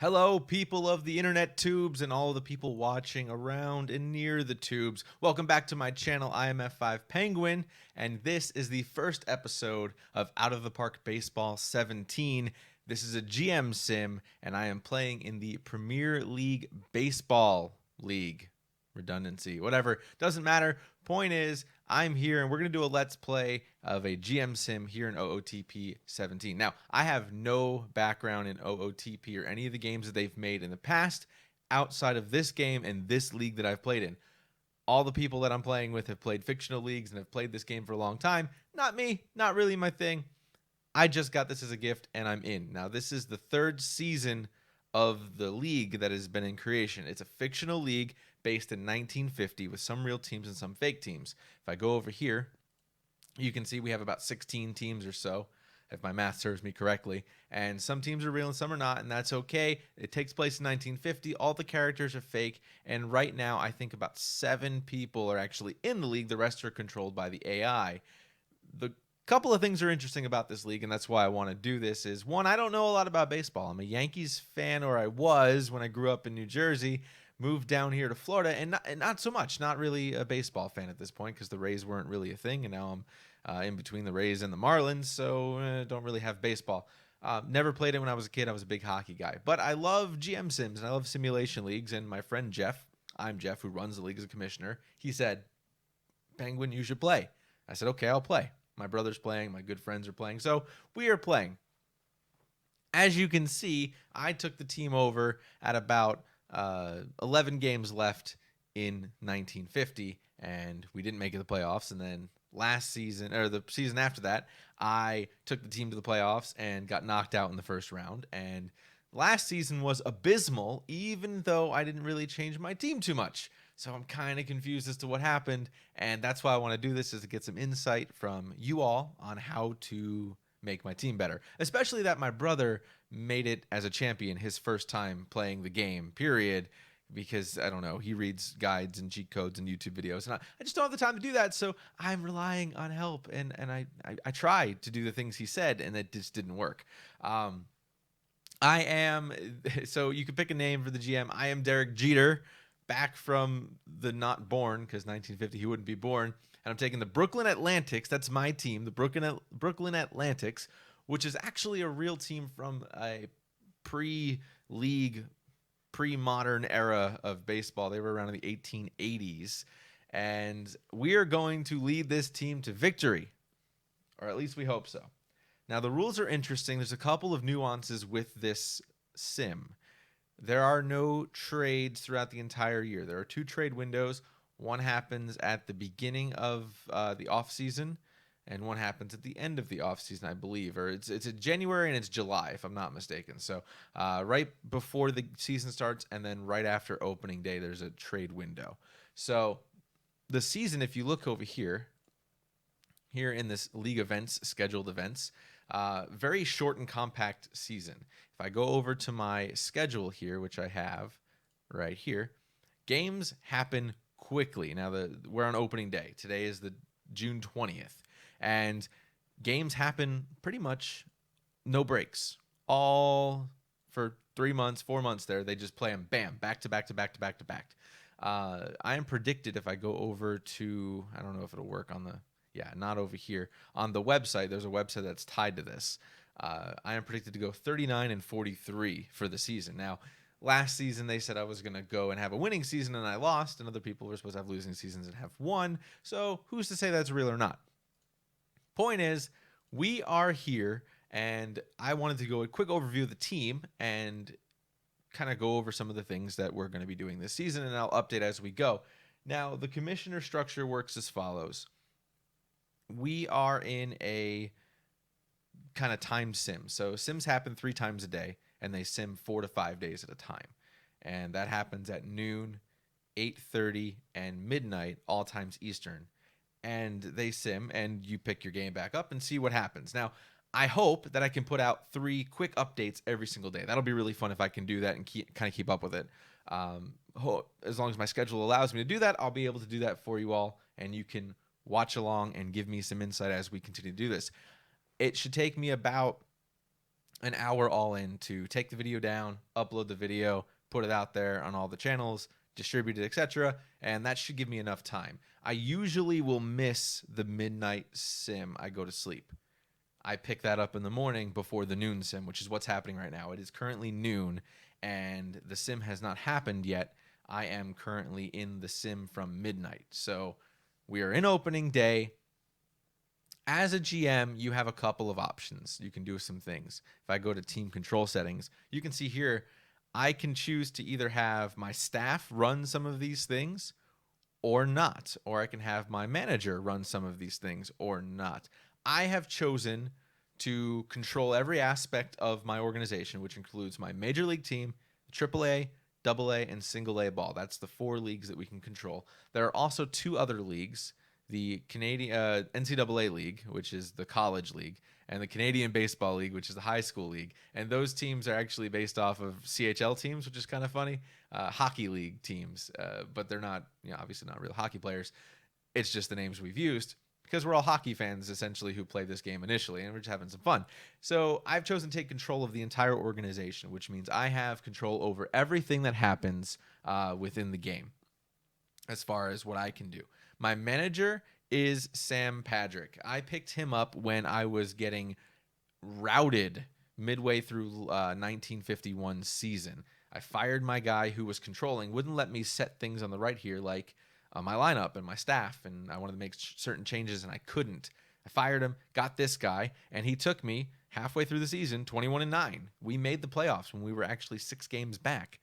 Hello, people of the internet tubes and all the people watching around and near the tubes. Welcome back to my channel, IMF5 Penguin, and this is the first episode of Out of the Park Baseball 17. This is a GM sim, and I am playing in the Premier League Baseball League. Redundancy, whatever, doesn't matter. Point is, I'm here and we're going to do a let's play of a GM sim here in OOTP 17. Now, I have no background in OOTP or any of the games that they've made in the past outside of this game and this league that I've played in. All the people that I'm playing with have played fictional leagues and have played this game for a long time. Not me, not really my thing. I just got this as a gift and I'm in. Now, this is the third season of the league that has been in creation. It's a fictional league based in 1950 with some real teams and some fake teams. If I go over here, you can see we have about 16 teams or so, if my math serves me correctly. And some teams are real and some are not, and that's okay. It takes place in 1950. All the characters are fake. And right now, I think about 7 people are actually in the league. The rest are controlled by the AI. The couple of things are interesting about this league, and that's why I want to do this, is one, I don't know a lot about baseball. I'm a Yankees fan, or I was when I grew up in New Jersey, moved down here to Florida, and not so much, not really a baseball fan at this point because the Rays weren't really a thing, and now I'm in between the Rays and the Marlins, so don't really have baseball. Never played it when I was a kid. I was a big hockey guy, but I love GM sims and I love simulation leagues, and my friend Jeff, I'm Jeff, who runs the league as a commissioner, he said, Penguin, you should play. I said, okay, I'll play. My brother's playing. My good friends are playing. So we are playing. As you can see, I took the team over at about 11 games left in 1950, and we didn't make it to the playoffs. And then last season, or the season after that, I took the team to the playoffs and got knocked out in the first round. And last season was abysmal, even though I didn't really change my team too much. So I'm kind of confused as to what happened, and that's why I want to do this, is to get some insight from you all on how to make my team better. Especially that my brother made it as a champion his first time playing the game, period, because, I don't know, he reads guides and cheat codes and YouTube videos, and I just don't have the time to do that, so I'm relying on help, and I tried to do the things he said, and it just didn't work. I am, so you can pick a name for the GM. I am Derek Jeter, back from the not born, because 1950 he wouldn't be born, and I'm taking the Brooklyn Atlantics. That's my team, the Brooklyn Atlantics, which is actually a real team from a pre-league, pre-modern era of baseball. They were around in the 1880s, and we are going to lead this team to victory, or at least we hope so. Now, the rules are interesting. There's a couple of nuances with this sim. There are no trades throughout the entire year. There are 2 trade windows. One happens at the beginning of the off season, and one happens at the end of the off season, I believe. Or it's in January and it's July, if I'm not mistaken. So right before the season starts, and then right after opening day, there's a trade window. So the season, if you look over here in this league events, scheduled events, very short and compact season. If I go over to my schedule here, which I have right here, games happen quickly. Now, we're on opening day. Today is the June 20th. And games happen pretty much no breaks. All for 3 months, 4 months there. They just play them, bam, back to back to back to back to back. I am predicted, if I go over to, I don't know if it'll work on the, yeah, not over here. On the website, there's a website that's tied to this. I am predicted to go 39 and 43 for the season. Now, last season they said I was going to go and have a winning season, and I lost, and other people were supposed to have losing seasons and have won. So who's to say that's real or not? Point is, we are here, and I wanted to go a quick overview of the team and kind of go over some of the things that we're going to be doing this season, and I'll update as we go. Now, the commissioner structure works as follows. We are in a kind of time sim. So sims happen 3 times a day, and they sim 4 to 5 days at a time. And that happens at noon, 8:30, and midnight, all times Eastern. And they sim, and you pick your game back up and see what happens. Now, I hope that I can put out 3 quick updates every single day. That'll be really fun if I can do that and kind of keep up with it. As long as my schedule allows me to do that, I'll be able to do that for you all, and you can watch along and give me some insight as we continue to do this. It should take me about an hour all in to take the video down, upload the video, put it out there on all the channels, distribute it, etc. And that should give me enough time. I usually will miss the midnight sim. I go to sleep. I pick that up in the morning before the noon sim, which is what's happening right now. It is currently noon, and the sim has not happened yet. I am currently in the sim from midnight. So we are in opening day. As a GM, you have a couple of options. You can do some things. If I go to team control settings, you can see here, I can choose to either have my staff run some of these things or not, or I can have my manager run some of these things or not. I have chosen to control every aspect of my organization, which includes my major league team, AAA, AA, and single A ball. That's the 4 leagues that we can control. There are also 2 other leagues, the Canadian NCAA League, which is the college league, and the Canadian Baseball League, which is the high school league. And those teams are actually based off of CHL teams, which is kind of funny, hockey league teams, but they're not, obviously not real hockey players. It's just the names we've used because we're all hockey fans, essentially, who played this game initially, and we're just having some fun. So I've chosen to take control of the entire organization, which means I have control over everything that happens within the game as far as what I can do. My manager is Sam Padrick. I picked him up when I was getting routed midway through 1951 season. I fired my guy who was controlling, wouldn't let me set things on the right here, like my lineup and my staff, and I wanted to make certain changes, and I couldn't. I fired him, got this guy, and he took me halfway through the season, 21-9. We made the playoffs when we were actually 6 games back.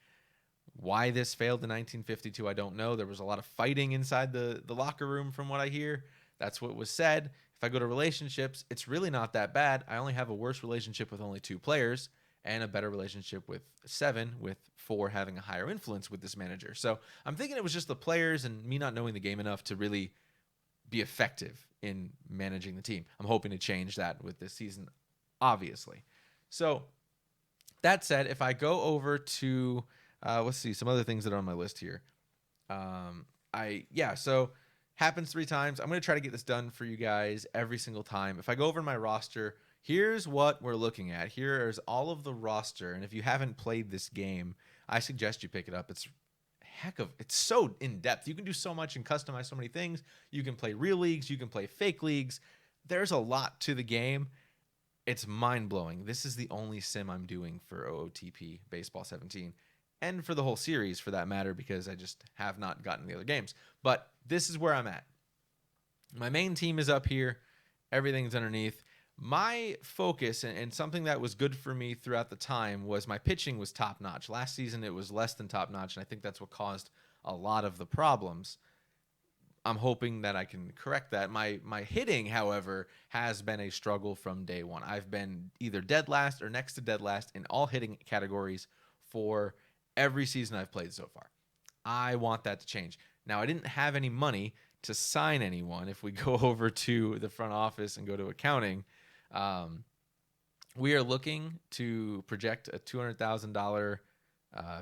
Why this failed in 1952, I don't know. There was a lot of fighting inside the locker room from what I hear. That's what was said. If I go to relationships, it's really not that bad. I only have a worse relationship with only 2 players and a better relationship with 7, with 4 having a higher influence with this manager. So I'm thinking it was just the players and me not knowing the game enough to really be effective in managing the team. I'm hoping to change that with this season, obviously. So that said, if I go over to... let's see some other things that are on my list here. So happens 3 times. I'm going to try to get this done for you guys every single time. If I go over my roster, here's what we're looking at. Here is all of the roster. And if you haven't played this game, I suggest you pick it up. It's so in depth. You can do so much and customize so many things. You can play real leagues. You can play fake leagues. There's a lot to the game. It's mind blowing. This is the only sim I'm doing for OOTP Baseball 17. And for the whole series, for that matter, because I just have not gotten the other games. But this is where I'm at. My main team is up here. Everything's underneath. My focus, and something that was good for me throughout the time, was my pitching was top-notch. Last season, it was less than top-notch, and I think that's what caused a lot of the problems. I'm hoping that I can correct that. My hitting, however, has been a struggle from day one. I've been either dead last or next to dead last in all hitting categories for every season I've played so far. I want that to change. Now, I didn't have any money to sign anyone. If we go over to the front office and go to accounting, we are looking to project a $200,000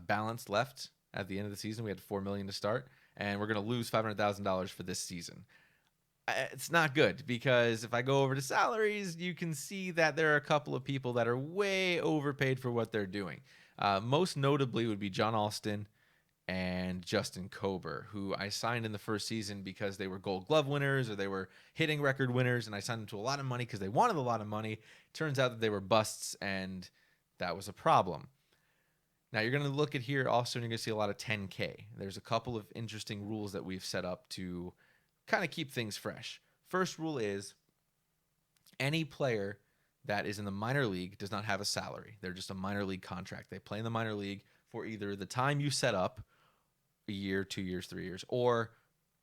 balance left at the end of the season. We had $4 million to start, and we're going to lose $500,000 for this season. It's not good because if I go over to salaries, you can see that there are a couple of people that are way overpaid for what they're doing. Most notably would be John Alston and Justin Cobra, who I signed in the first season because they were Gold Glove winners or they were hitting record winners, and I signed them to a lot of money because they wanted a lot of money. Turns out that they were busts, and that was a problem. Now, you're going to look at here also, and you're going to see a lot of 10K. There's a couple of interesting rules that we've set up to kind of keep things fresh. First rule is any player that is in the minor league does not have a salary. They're just a minor league contract. They play in the minor league for either the time you set up, a year, 2 years, 3 years, or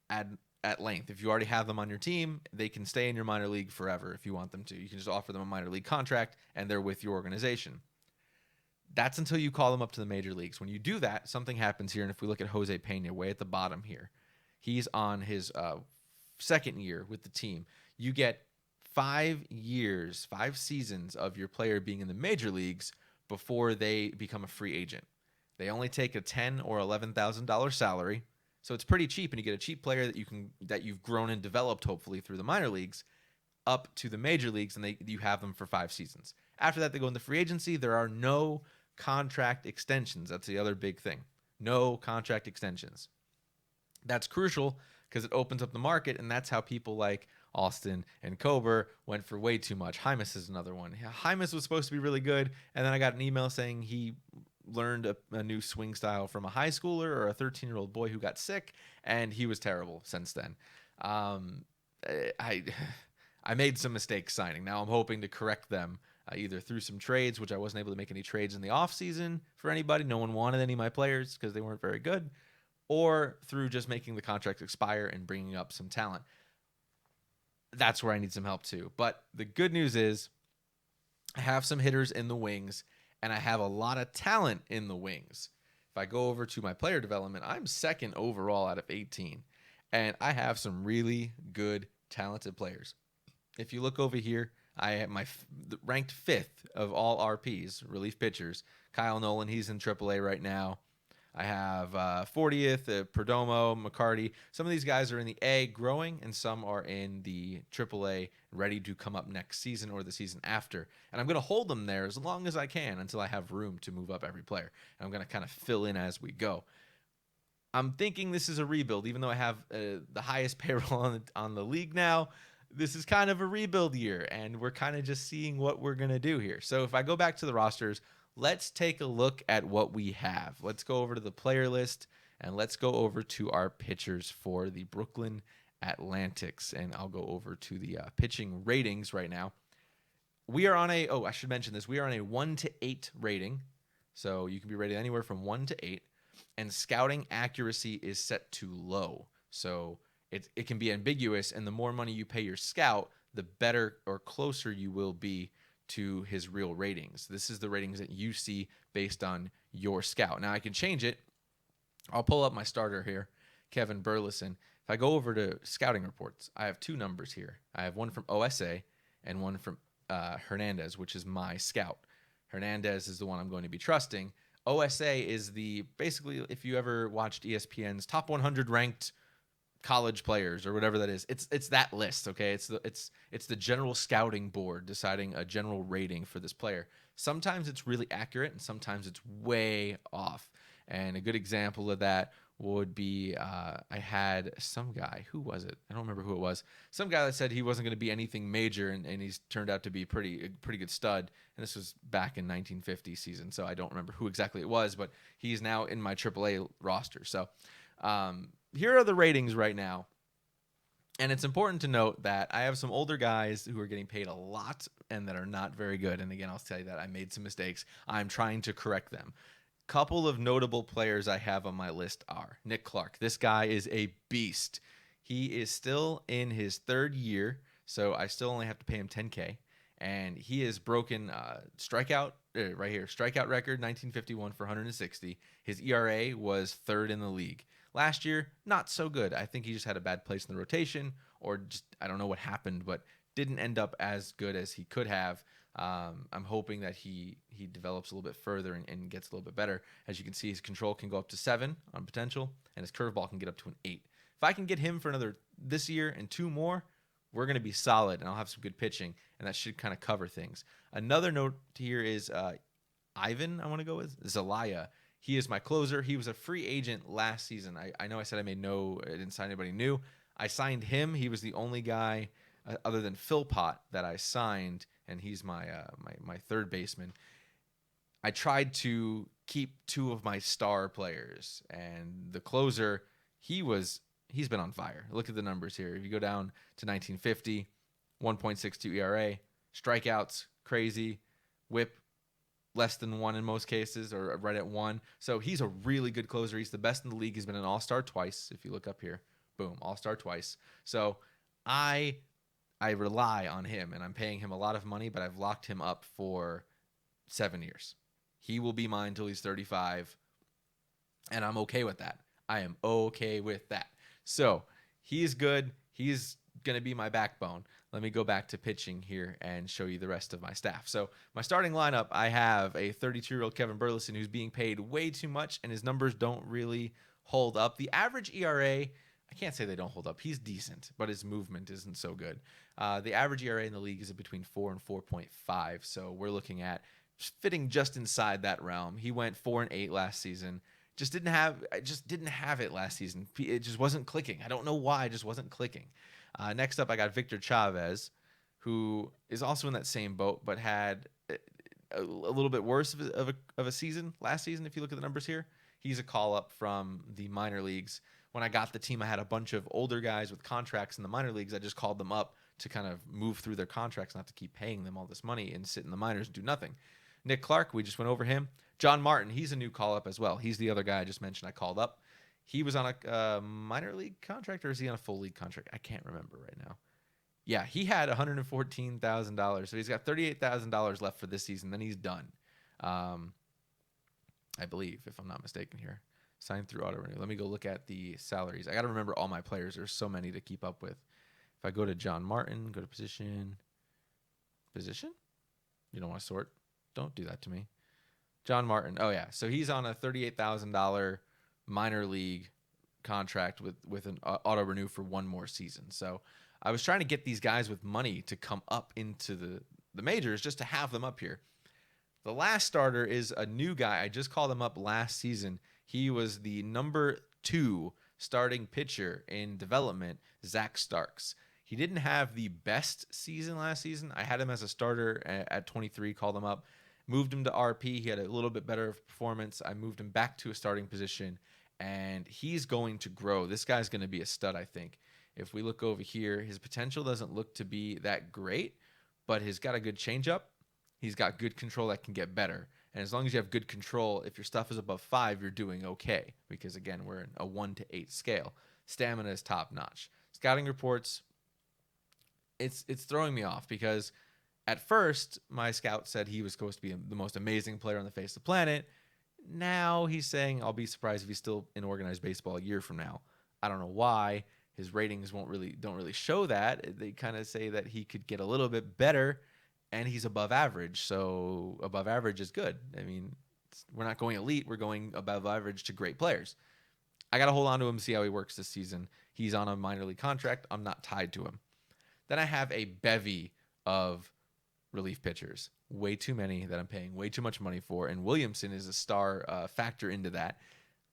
at length. If you already have them on your team, they can stay in your minor league forever if you want them to. You can just offer them a minor league contract, and they're with your organization. That's until you call them up to the major leagues. When you do that, something happens here, and if we look at Jose Pena way at the bottom here, he's on his second year with the team. You get 5 years, 5 seasons of your player being in the major leagues before they become a free agent. They only take a $10,000 or $11,000 salary, so it's pretty cheap, and you get a cheap player that you've grown and developed hopefully through the minor leagues up to the major leagues, and you have them for 5 seasons. After that, they go into free agency. There are no contract extensions. That's the other big thing. No contract extensions. That's crucial because it opens up the market, and that's how people like Austin and Cobra went for way too much. Hymas is another one. Hymas was supposed to be really good, and then I got an email saying he learned a new swing style from a high schooler or a 13-year-old boy who got sick, and he was terrible since then. I made some mistakes signing. Now I'm hoping to correct them either through some trades, which I wasn't able to make any trades in the offseason for anybody. No one wanted any of my players because they weren't very good, or through just making the contracts expire and bringing up some talent. That's where I need some help too. But the good news is I have some hitters in the wings, and I have a lot of talent in the wings. If I go over to my player development, I'm second overall out of 18, and I have some really good, talented players. If you look over here, I have my ranked 5th of all RPs, relief pitchers. Kyle Nolan, he's in AAA right now. I have 40th, Perdomo, McCarty. Some of these guys are in the A growing, and some are in the AAA ready to come up next season or the season after. And I'm going to hold them there as long as I can until I have room to move up every player. And I'm going to kind of fill in as we go. I'm thinking this is a rebuild, even though I have the highest payroll on the league now. This is kind of a rebuild year, and we're kind of just seeing what we're going to do here. So if I go back to the rosters, let's take a look at what we have. Let's go over to the player list, and let's go over to our pitchers for the Brooklyn Atlantics. And I'll go over to the pitching ratings right now. We are on I should mention this. We are on a 1 to 8 rating. So you can be rated anywhere from 1 to 8. And scouting accuracy is set to low. So it can be ambiguous, and the more money you pay your scout, the better or closer you will be to his real ratings. This is the ratings that you see based on your scout. Now I can change it. I'll pull up my starter here, Kevin Burleson. If I go over to scouting reports, I have 2 numbers here. I have one from OSA and one from Hernandez, which is my scout. Hernandez is the one I'm going to be trusting. OSA is basically, if you ever watched ESPN's top 100 ranked college players or whatever that is, it's that list. Okay, it's the general scouting board deciding a general rating for this player. Sometimes it's really accurate, and sometimes it's way off. And a good example of that would be I had some guy. Who was it? I don't remember who it was. Some guy that said he wasn't going to be anything major, and he's turned out to be a pretty good stud. And this was back in 1950 season, so I don't remember who exactly it was, but he's now in my AAA roster. So here are the ratings right now. And it's important to note that I have some older guys who are getting paid a lot and that are not very good. And again, I'll tell you that I made some mistakes. I'm trying to correct them. Couple of notable players I have on my list are Nick Clark. This guy is a beast. He is still in his 3rd year, so I still only have to pay him $10K. And he has broken strikeout record, 1951 for 160. His ERA was 3rd in the league. Last year, not so good. I think he just had a bad place in the rotation, or just I don't know what happened, but didn't end up as good as he could have. I'm hoping that he develops a little bit further and gets a little bit better. As you can see, his control can go up to 7 on potential, and his curveball can get up to an 8. If I can get him for another this year and 2 more, we're going to be solid, and I'll have some good pitching, and that should kind of cover things. Another note here is Ivan, I want to go with, Zelaya. He is my closer. He was a free agent last season. I know I said I didn't sign anybody new. I signed him. He was the only guy other than Philpott that I signed, and he's my 3rd baseman. I tried to keep 2 of my star players, and the closer, he's been on fire. Look at the numbers here. If you go down to 1950, 1.62 ERA, strikeouts, crazy, whip, less than 1 in most cases, or right at 1. So he's a really good closer. He's the best in the league. He's been an all-star twice. If you look up here, boom, all-star twice. So I rely on him, and I'm paying him a lot of money, but I've locked him up for 7 years. He will be mine until he's 35, and I'm okay with that. I am okay with that. So he's good. He's going to be my backbone. Let me go back to pitching here and show you the rest of my staff. So my starting lineup, I have a 32-year-old Kevin Burleson who's being paid way too much, and his numbers don't really hold up. The average ERA, I can't say they don't hold up. He's decent, but his movement isn't so good. The average ERA in the league is between 4 and 4.5, so we're looking at fitting just inside that realm. He went 4-8 last season. I just didn't have it last season. It just wasn't clicking. I don't know why. It just wasn't clicking. Next up, I got Victor Chavez, who is also in that same boat, but had a little bit worse of a season last season. If you look at the numbers here, he's a call up from the minor leagues. When I got the team, I had a bunch of older guys with contracts in the minor leagues. I just called them up to kind of move through their contracts, not to keep paying them all this money and sit in the minors and do nothing. Nick Clark, we just went over him. John Martin, he's a new call-up as well. He's the other guy I just mentioned I called up. He was on a minor league contract, or is he on a full league contract? I can't remember right now. Yeah, he had $114,000, so he's got $38,000 left for this season. Then he's done, I believe, if I'm not mistaken here. Signed through auto renew. Let me go look at the salaries. I got to remember all my players. There's so many to keep up with. If I go to John Martin, go to position. You don't want to sort? Don't do that to me. John Martin. Oh yeah, so he's on a $38,000 minor league contract with an auto renew for one more season. So I was trying to get these guys with money to come up into the majors just to have them up here. The last starter is a new guy. I just called him up last season. He was the number 2 starting pitcher in development, Zach Starks. He didn't have the best season last season. I had him as a starter at 23, called him up, moved him to RP. He had a little bit better performance. I moved him back to a starting position, and he's going to grow. This guy's going to be a stud, I think. If we look over here, his potential doesn't look to be that great, but he's got a good changeup. He's got good control that can get better. And as long as you have good control, if your stuff is above 5, you're doing okay. Because, again, we're in a 1 to 8 scale. Stamina is top-notch. Scouting reports, it's throwing me off because at first, my scout said he was supposed to be the most amazing player on the face of the planet. Now he's saying I'll be surprised if he's still in organized baseball a year from now. I don't know why. His ratings don't really show that. They kind of say that he could get a little bit better, and he's above average. So above average is good. I mean, we're not going elite. We're going above average to great players. I got to hold on to him, see how he works this season. He's on a minor league contract. I'm not tied to him. Then I have a bevy of relief pitchers. Way too many that I'm paying way too much money for, and Williamson is a star factor into that.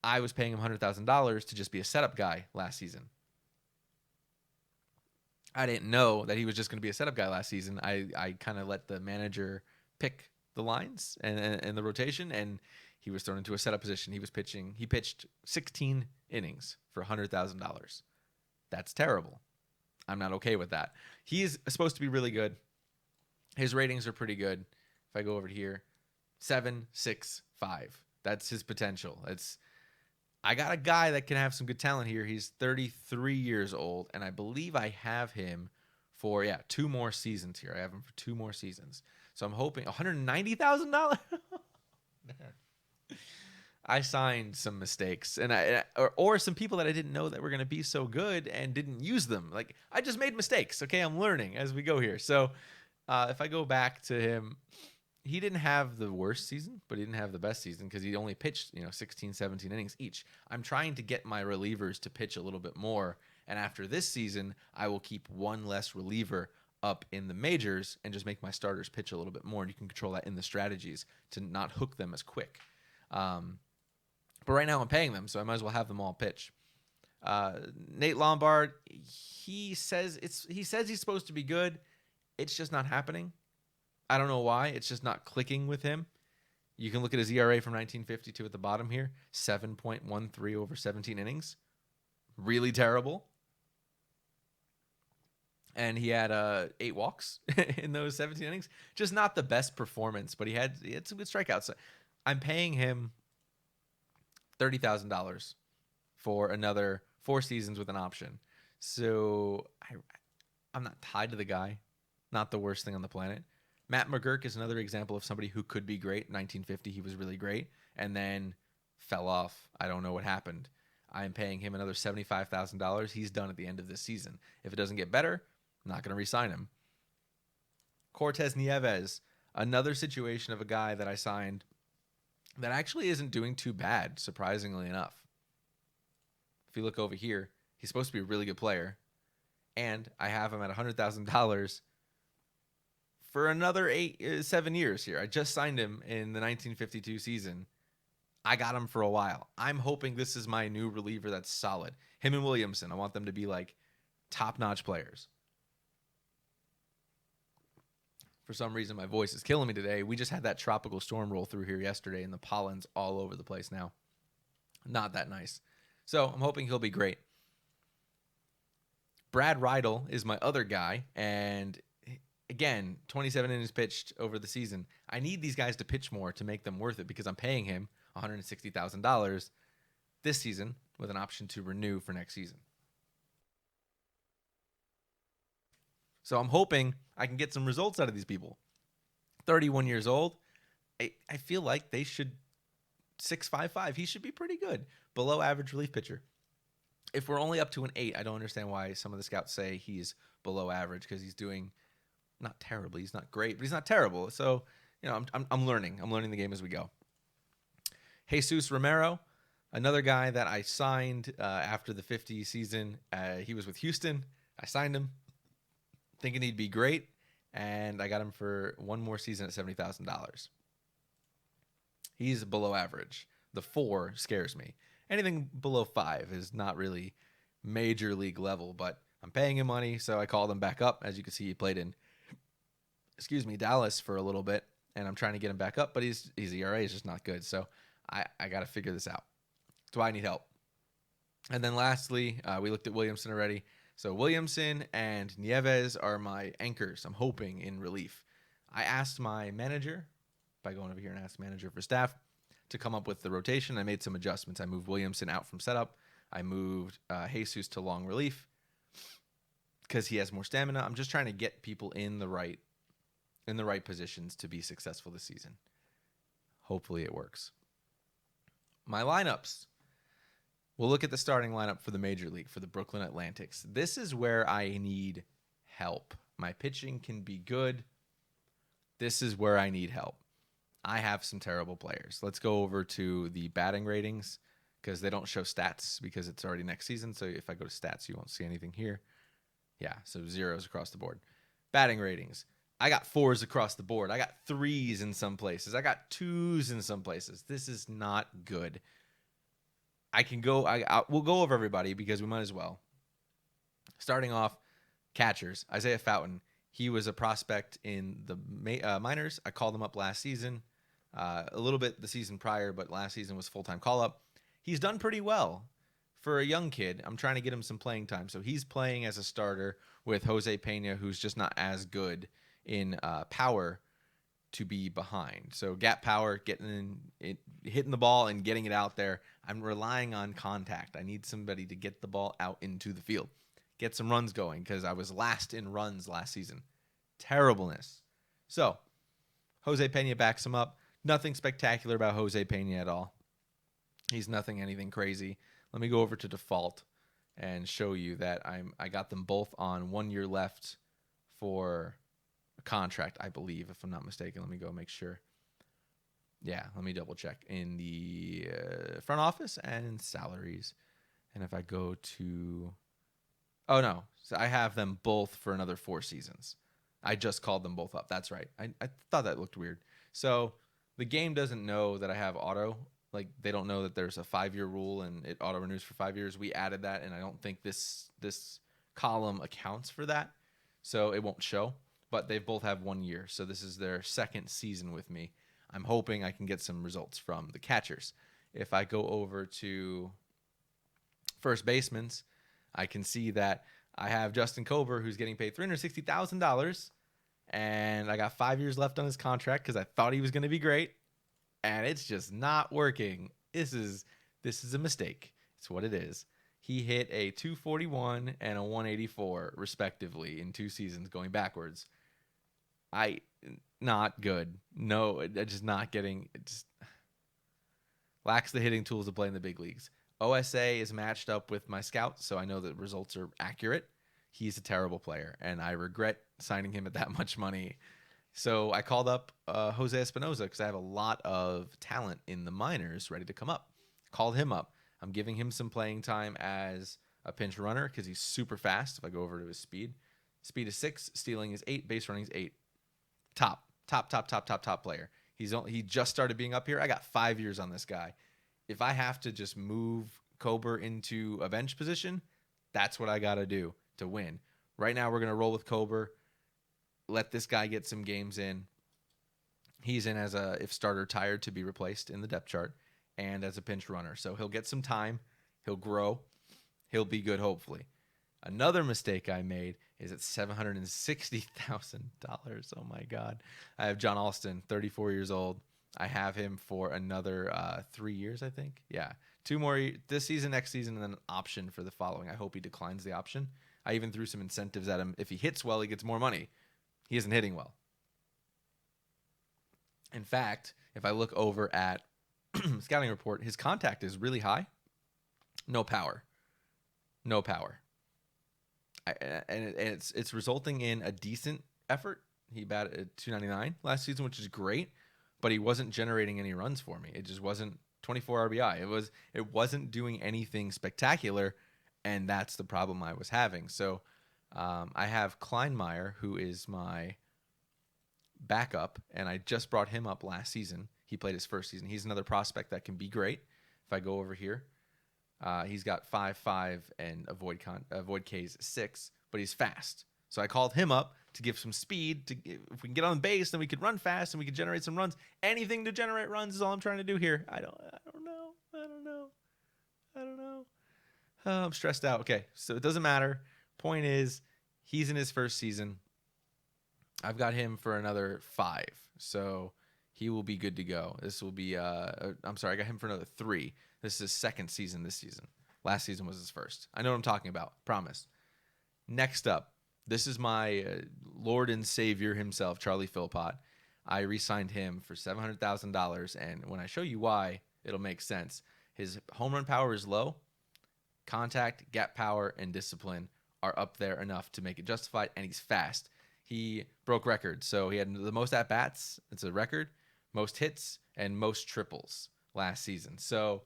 I was paying him $100,000 to just be a setup guy last season. I didn't know that he was just going to be a setup guy last season. I kind of let the manager pick the lines and the rotation, and he was thrown into a setup position. He pitched 16 innings for $100,000. That's terrible. I'm not okay with that. He is supposed to be really good. His ratings are pretty good. If I go over to here, 7, 6, 5. That's his potential. I got a guy that can have some good talent here. He's 33 years old, and I believe I have him for 2 more seasons here. I have him for 2 more seasons. So I'm hoping $190,000. I signed some mistakes, or some people that I didn't know that were going to be so good and didn't use them. Like, I just made mistakes. Okay, I'm learning as we go here. So if I go back to him, he didn't have the worst season, but he didn't have the best season because he only pitched 16, 17 innings each. I'm trying to get my relievers to pitch a little bit more, and after this season, I will keep one less reliever up in the majors and just make my starters pitch a little bit more, and you can control that in the strategies to not hook them as quick. But right now I'm paying them, so I might as well have them all pitch. Nate Lombard, he says he's supposed to be good. It's just not happening. I don't know why. It's just not clicking with him. You can look at his ERA from 1952 at the bottom here, 7.13 over 17 innings. Really terrible. And he had 8 walks in those 17 innings. Just not the best performance, but he had some good strikeouts. I'm paying him $30,000 for another 4 seasons with an option. So I'm not tied to the guy. Not the worst thing on the planet. Matt Mcguirk is another example of somebody who could be great. In 1950, he was really great, and then fell off. I don't know what happened. I am paying him another $75,000. He's done at the end of this season. If it doesn't get better, I'm not going to re-sign him. Cortez Nieves, another situation of a guy that I signed that actually isn't doing too bad, surprisingly enough. If you look over here, He's supposed to be a really good player. And I have him at $100,000 for another 7 years here. I just signed him in the 1952 season. I got him for a while. I'm hoping this is my new reliever that's solid. Him and Williamson, I want them to be like top-notch players. For some reason, my voice is killing me today. We just had that tropical storm roll through here yesterday, and the pollen's all over the place now. Not that nice. So I'm hoping he'll be great. Brad Rydell is my other guy, and again, 27 innings pitched over the season. I need these guys to pitch more to make them worth it because I'm paying him $160,000 this season with an option to renew for next season. So I'm hoping I can get some results out of these people. 31 years old. I feel like they should 6.55. He should be pretty good. Below average relief pitcher. If we're only up to an 8, I don't understand why some of the scouts say he's below average because he's doing not terribly. He's not great, but he's not terrible. So, I'm learning. I'm learning the game as we go. Jesus Romero, another guy that I signed after the 50 season. He was with Houston. I signed him thinking he'd be great, and I got him for one more season at $70,000. He's below average. The 4 scares me. Anything below 5 is not really major league level, but I'm paying him money, so I called him back up. As you can see, he played in, Dallas for a little bit, and I'm trying to get him back up, but his ERA is just not good, so I got to figure this out. So I need help. And then lastly, we looked at Williamson already. So Williamson and Nieves are my anchors, I'm hoping, in relief. I asked my manager, by going over here and asked manager for staff, to come up with the rotation. I made some adjustments. I moved Williamson out from setup. I moved Jesus to long relief because he has more stamina. I'm just trying to get people in the right positions to be successful this season. Hopefully it works. My lineups. We'll look at the starting lineup for the Major League, for the Brooklyn Atlantics. This is where I need help. My pitching can be good. This is where I need help. I have some terrible players. Let's go over to the batting ratings because they don't show stats because it's already next season. So if I go to stats, you won't see anything here. Yeah, so 0s across the board. Batting ratings. I got 4s across the board. I got 3s in some places. I got 2s in some places. This is not good. We'll go over everybody because we might as well. Starting off, catchers. Isaiah Fountain. He was a prospect in the minors. I called him up last season. A little bit the season prior, but last season was full-time call-up. He's done pretty well for a young kid. I'm trying to get him some playing time. So he's playing as a starter with Jose Pena, who's just not as good in power to be behind. So gap power, hitting the ball and getting it out there. I'm relying on contact. I need somebody to get the ball out into the field. Get some runs going because I was last in runs last season. Terribleness. So Jose Pena backs him up. Nothing spectacular about Jose Pena at all. He's anything crazy. Let me go over to default and show you that I got them both on 1 year left for a contract, I believe, if I'm not mistaken. Let me go make sure. Yeah, let me double check in the front office and salaries. And if I go to... Oh, no. So I have them both for another 4 seasons. I just called them both up. That's right. I thought that looked weird. So the game doesn't know that I have auto. Like, they don't know that there's a 5-year rule and it auto renews for 5 years. We added that, and I don't think this column accounts for that. So it won't show. But they both have 1 year. So this is their second season with me. I'm hoping I can get some results from the catchers. If I go over to first basemans, I can see that I have Justin Cobra, who's getting paid $360,000, and I got 5 years left on his contract because I thought he was going to be great, and it's just not working. This is a mistake. It's what it is. He hit a 241 and a 184, respectively, in 2 seasons going backwards. Not good. No, just not getting. It just lacks the hitting tools to play in the big leagues. OSA is matched up with my scout, so I know that results are accurate. He's a terrible player, and I regret signing him at that much money. So I called up Jose Espinoza because I have a lot of talent in the minors ready to come up. Called him up. I'm giving him some playing time as a pinch runner because he's super fast. If I go over to his speed is 6, stealing is 8, base running is 8. Top player. He just started being up here. I got 5 years on this guy. If I have to just move Cobra into a bench position, that's what I got to do to win. Right now, we're going to roll with Cobra. Let this guy get some games in. He's in as a if starter tired to be replaced in the depth chart and as a pinch runner. So he'll get some time. He'll grow. He'll be good, hopefully. Another mistake I made is at $760,000. Oh, my God. I have John Alston, 34 years old. I have him for another 3 years, I think. Yeah. 2 more this season, next season, and then an option for the following. I hope he declines the option. I even threw some incentives at him. If he hits well, he gets more money. He isn't hitting well. In fact, if I look over at scouting report, his contact is really high. No power. And it's resulting in a decent effort. He batted at 299 last season, which is great, but he wasn't generating any runs for me. It just wasn't 24 RBI. It wasn't doing anything spectacular, and that's the problem I was having. So I have Klein Meyer, who is my backup, and I just brought him up last season. He played his first season. He's another prospect that can be great. If I go over here, he's got 5.5 and avoid K's 6, but he's fast. So I called him up to give some speed. If we can get on base, then we could run fast and we could generate some runs. Anything to generate runs is all I'm trying to do here. I don't know. I'm stressed out. Okay, so it doesn't matter. Point is, he's in his first season. I've got him for another 5, so he will be good to go. This will be, I'm sorry, I got him for another 3. This is his second season this season. Last season was his first. I know what I'm talking about. Promise. Next up, this is my Lord and Savior himself, Charlie Philpott. I re-signed him for $700,000, and when I show you why, it'll make sense. His home run power is low. Contact, gap power, and discipline are up there enough to make it justified, and he's fast. He broke records, so he had the most at-bats. It's a record, most hits, and most triples last season. So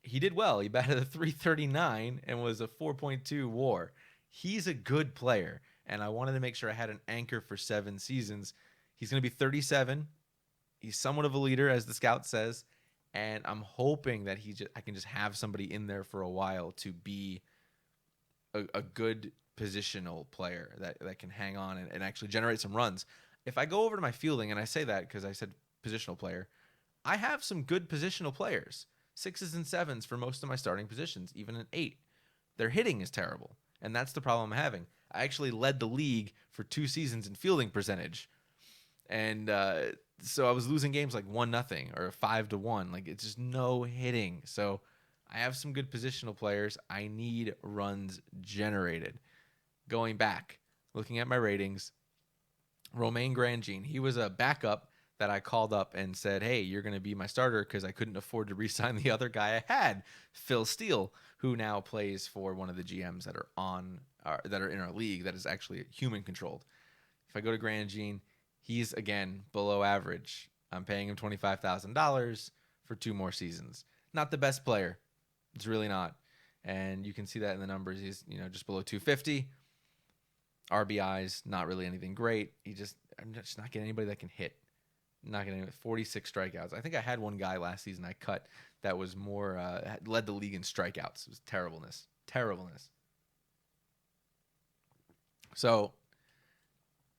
he did well. He batted a 339 and was a 4.2 WAR. He's a good player, and I wanted to make sure I had an anchor for 7 seasons. He's going to be 37. He's somewhat of a leader, as the scout says, and I'm hoping that I can just have somebody in there for a while to be a good positional player that can hang on and actually generate some runs. If I go over to my fielding, and I say that because I said positional player, I have some good positional players. 6s and 7s for most of my starting positions, even an 8. Their hitting is terrible, and that's the problem I'm having. I actually led the league for 2 seasons in fielding percentage, and so I was losing games like 1-0 or 5-1. Like, it's just no hitting. So I have some good positional players. I need runs generated. Going back, looking at my ratings, Romain Grandjean, he was a backup that I called up and said, hey, you're going to be my starter because I couldn't afford to re-sign the other guy I had, Phil Steele, who now plays for one of the GMs that are in our league that is actually human controlled. If I go to Grandjean, he's, again, below average. I'm paying him $25,000 for 2 more seasons. Not the best player. It's really not. And you can see that in the numbers. He's, just below 250. RBIs, not really anything great. I'm just not getting anybody that can hit. Not getting 46 strikeouts. I think I had one guy last season I cut that was more led the league in strikeouts. It was terribleness. So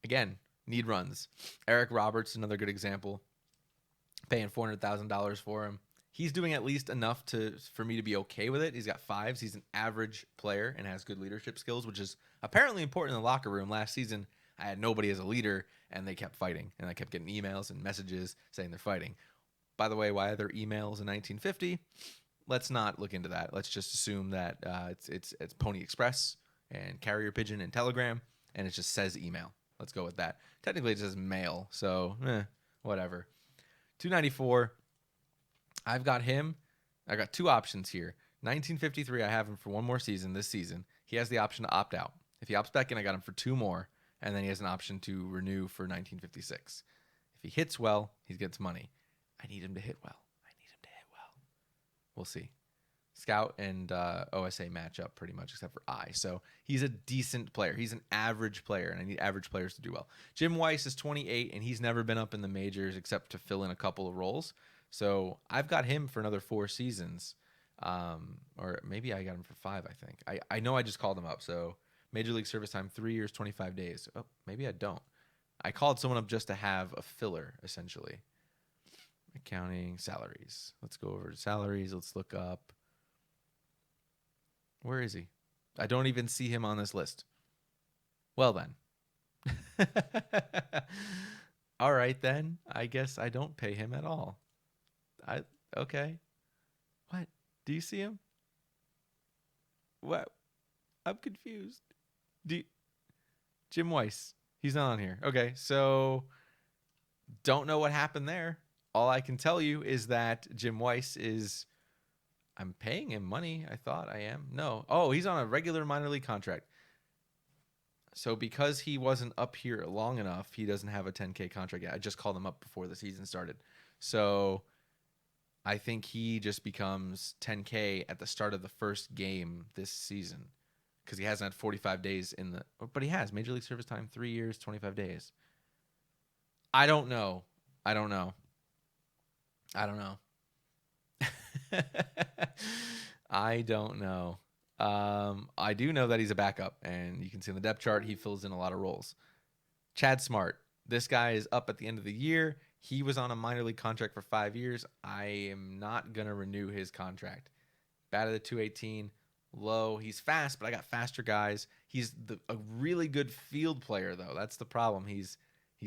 again, need runs. Eric Roberts, another good example. Paying $400,000 for him. He's doing at least enough for me to be okay with it. He's got 5s. He's an average player and has good leadership skills, which is apparently important in the locker room. Last season, I had nobody as a leader, and they kept fighting. And I kept getting emails and messages saying they're fighting. By the way, why are there emails in 1950? Let's not look into that. Let's just assume that it's Pony Express and Carrier Pigeon and Telegram, and it just says email. Let's go with that. Technically, it says mail, so whatever. 294. I've got him. I got 2 options here. 1953, I have him for 1 more season this season. He has the option to opt out. If he opts back in, I got him for 2 more, and then he has an option to renew for 1956. If he hits well, he gets money. I need him to hit well. We'll see. Scout and OSA match up pretty much, except for I. So he's a decent player. He's an average player, and I need average players to do well. Jim Weiss is 28, and he's never been up in the majors except to fill in a couple of roles. So I've got him for another 4 seasons. Or maybe I got him for 5, I think. I know I just called him up. So Major League service time, 3 years, 25 days. Oh, maybe I don't. I called someone up just to have a filler, essentially. Accounting, salaries. Let's go over to salaries. Let's look up. Where is he? I don't even see him on this list. Well, then. All right, then. I guess I don't pay him at all. Okay. What? Do you see him? What? I'm confused. Jim Weiss. He's not on here. Okay, so don't know what happened there. All I can tell you is that Jim Weiss is... I'm paying him money. I thought I am. No. Oh, he's on a regular minor league contract. So because he wasn't up here long enough, he doesn't have a 10K contract yet. I just called him up before the season started. So I think he just becomes 10K at the start of the first game this season because he hasn't had 45 days in the... But he has. Major League service time, 3 years, 25 days. I don't know. I don't know. I don't know. I do know that he's a backup, and you can see in the depth chart he fills in a lot of roles. Chad Smart. This guy is up at the end of the year. He was on a minor league contract for 5 years. I am not going to renew his contract. Batted at 218. Low. He's fast, but I got faster guys. He's a really good field player, though. That's the problem. He's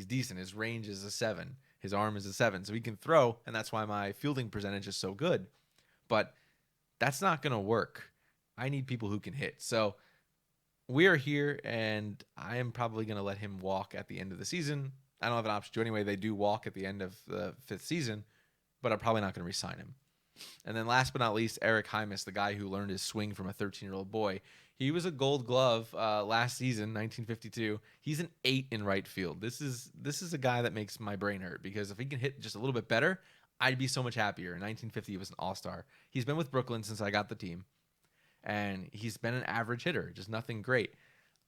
decent. His range is a 7. His arm is a 7. So he can throw, and that's why my fielding percentage is so good. But that's not going to work. I need people who can hit. So we are here, and I am probably going to let him walk at the end of the season. I don't have an option to anyway. They do walk at the end of the 5th season, but I'm probably not going to re-sign him. And then last but not least, Eric Hymas, the guy who learned his swing from a 13-year-old boy. He was a Gold Glove last season, 1952. He's an 8 in right field. This is a guy that makes my brain hurt because if he can hit just a little bit better, I'd be so much happier. In 1950, he was an all-star. He's been with Brooklyn since I got the team, and he's been an average hitter, just nothing great.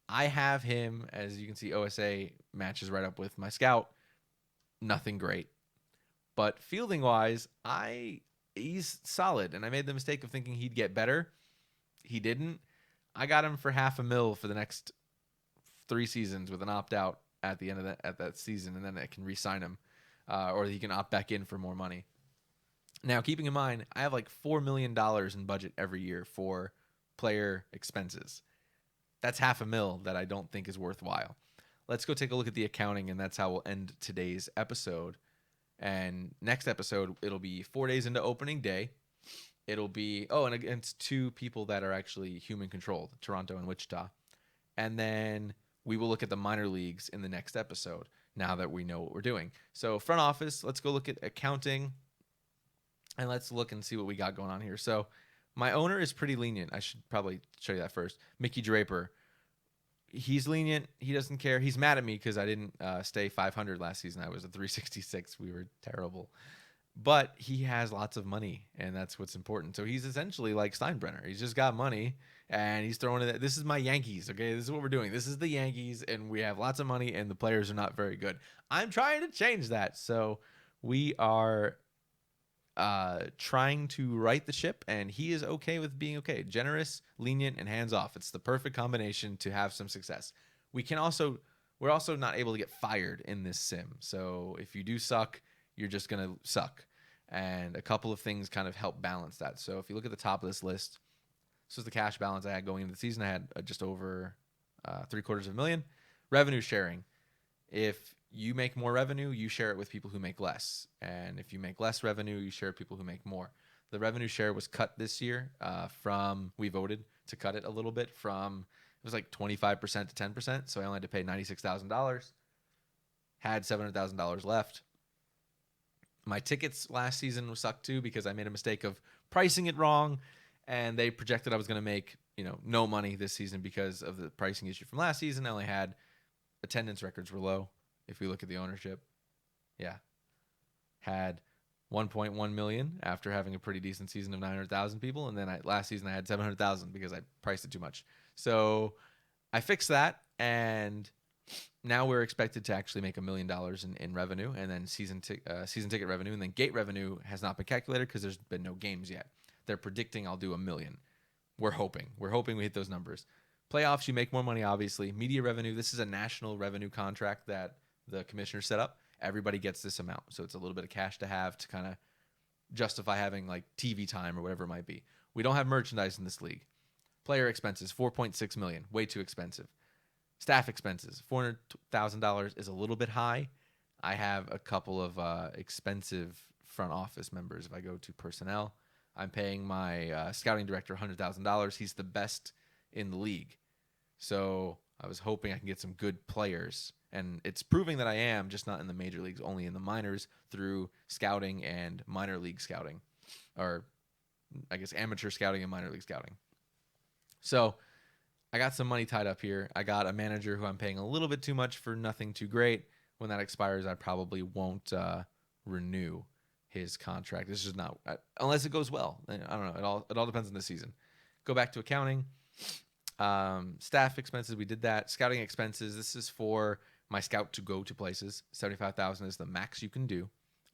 I have him, as you can see, OSA matches right up with my scout. Nothing great. But fielding-wise, he's solid, and I made the mistake of thinking he'd get better. He didn't. I got him for $500,000 for the next 3 seasons with an opt-out at the end of that season, and then I can re-sign him. Or he can opt back in for more money. Now, keeping in mind, I have like $4 million in budget every year for player expenses. That's $500,000 that I don't think is worthwhile. Let's go take a look at the accounting, and that's how we'll end today's episode. And next episode, it'll be 4 days into opening day. It'll be, and against 2 people that are actually human-controlled, Toronto and Wichita. And then we will look at the minor leagues in the next episode, now that we know what we're doing. So front office, let's go look at accounting, and let's look and see what we got going on here. So my owner is pretty lenient. I should probably show you that first. Mickey Draper. He's lenient. He doesn't care. He's mad at me because I didn't stay 500 last season. I was a 366. We were terrible. But he has lots of money, and that's what's important. So he's essentially like Steinbrenner. He's just got money, and he's throwing it. This is my Yankees, okay? This is what we're doing. This is the Yankees, and we have lots of money, and the players are not very good. I'm trying to change that. So we are trying to right the ship, and he is okay with being okay. Generous, lenient, and hands-off. It's the perfect combination to have some success. We're also not able to get fired in this sim. So if you do suck, you're just going to suck. And a couple of things kind of help balance that. So if you look at the top of this list, this is the cash balance I had going into the season. I had just over $750,000. Revenue sharing. If you make more revenue, you share it with people who make less. And if you make less revenue, you share it with people who make more. The revenue share was cut this year we voted to cut it a little bit from, it was like 25% to 10%. So I only had to pay $96,000. Had $700,000 left. My tickets last season sucked too because I made a mistake of pricing it wrong, and they projected I was going to make no money this season because of the pricing issue from last season. I only had attendance records were low. If we look at the ownership, had 1.1 million after having a pretty decent season of 900,000 people, and then last season I had 700,000 because I priced it too much. So I fixed that, and now we're expected to actually make $1 million in revenue, and then season ticket revenue, and then gate revenue has not been calculated because there's been no games yet. They're predicting I'll do $1 million. We're hoping we hit those numbers. Playoffs, you make more money, obviously. Media revenue, this is a national revenue contract that the commissioner set up. Everybody gets this amount, so it's a little bit of cash to have to kind of justify having like TV time or whatever it might be. We don't have merchandise in this league. Player expenses, $4.6 million, way too expensive. Staff expenses, $400,000 is a little bit high. I have a couple of expensive front office members. If I go to personnel, I'm paying my scouting director $100,000. He's the best in the league. So I was hoping I can get some good players. And it's proving that I am, just not in the major leagues, only in the minors through scouting and minor league scouting. Or I guess amateur scouting and minor league scouting. So I got some money tied up here. I got a manager who I'm paying a little bit too much for nothing too great. When that expires, I probably won't renew his contract. This is not, unless it goes well. I don't know. It all depends on the season. Go back to accounting. Staff expenses, we did that. Scouting expenses, this is for my scout to go to places. 75,000 is the max you can do.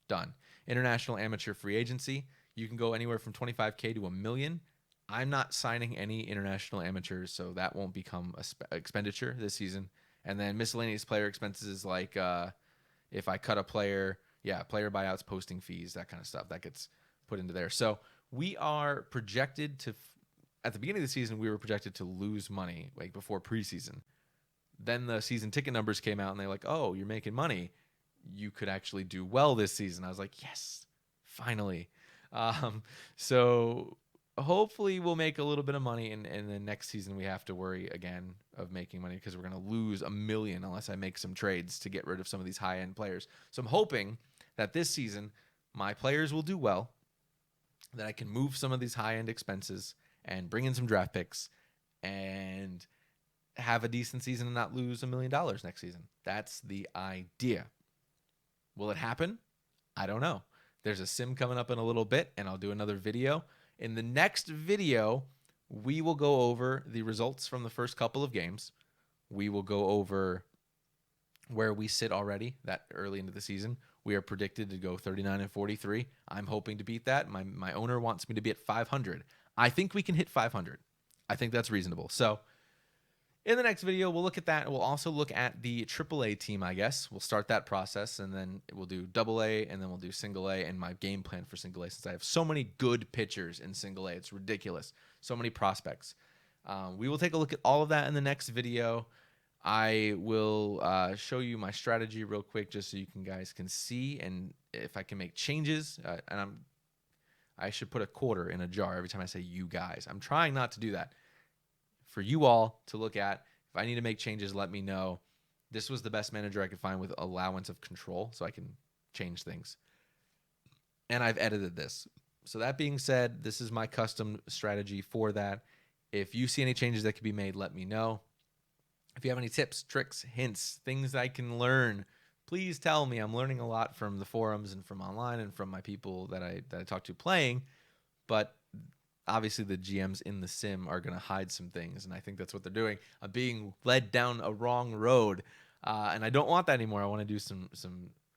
Done. International amateur free agency, you can go anywhere from 25K to $1 million. I'm not signing any international amateurs, so that won't become a expenditure this season. And then miscellaneous player expenses, like if I cut a player, player buyouts, posting fees, that kind of stuff, that gets put into there. So we are projected to, at the beginning of the season, we were projected to lose money like before preseason. Then the season ticket numbers came out, and they're like, oh, you're making money. You could actually do well this season. I was like, yes, finally. So hopefully we'll make a little bit of money, and then next season we have to worry again of making money because we're going to lose $1 million unless I make some trades to get rid of some of these high-end players. So I'm hoping that this season my players will do well, that I can move some of these high-end expenses and bring in some draft picks and have a decent season and not lose $1 million next season. That's the idea. Will it happen? I don't know. There's a sim coming up in a little bit, and I'll do another video. In the next video, we will go over the results from the first couple of games. We will go over where we sit already that early into the season. We are predicted to go 39-43. I'm hoping to beat that. My owner wants me to be at 500. I think we can hit 500. I think that's reasonable. So in the next video, we'll look at that. We'll also look at the AAA team, I guess. We'll start that process, and then we'll do AA, and then we'll do single A, and my game plan for single A, since I have so many good pitchers in single A. It's ridiculous. So many prospects. We will take a look at all of that in the next video. I will show you my strategy real quick just so you guys can see, and if I can make changes. I should put a quarter in a jar every time I say you guys. I'm trying not to do that. For you all to look at. If I need to make changes, let me know. This was the best manager I could find with allowance of control, so I can change things. And I've edited this. So that being said, this is my custom strategy for that. If you see any changes that could be made, let me know. If you have any tips, tricks, hints, things I can learn, please tell me. I'm learning a lot from the forums and from online and from my people that I talk to playing. But obviously the GMs in the sim are going to hide some things, and I think that's what they're doing. I'm being led down a wrong road, and I don't want that anymore. I want to do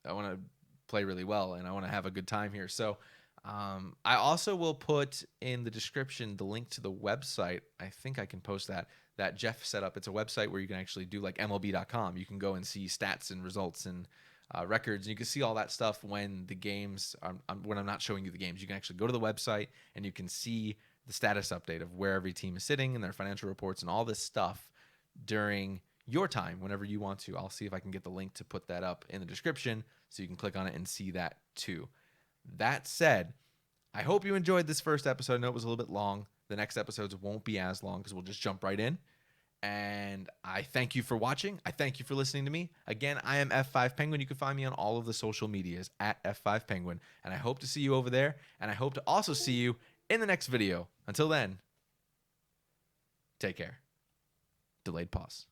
I want to play really well, and I want to have a good time here. So I also will put in the description the link to the website. I think I can post that Jeff set up. It's a website where you can actually do like MLB.com. You can go and see stats and results and records, and you can see all that stuff when the games when I'm not showing you the games. You can actually go to the website and you can see the status update of where every team is sitting and their financial reports and all this stuff during your time whenever you want to. I'll see if I can get the link to put that up in the description so you can click on it and see that too. That said, I hope you enjoyed this first episode. I know it was a little bit long. The next episodes won't be as long because we'll just jump right in. And I thank you for watching. I thank you for listening to me. Again, I am F5 Penguin. You can find me on all of the social medias at F5 Penguin. And I hope to see you over there. And I hope to also see you in the next video. Until then, take care. Delayed pause.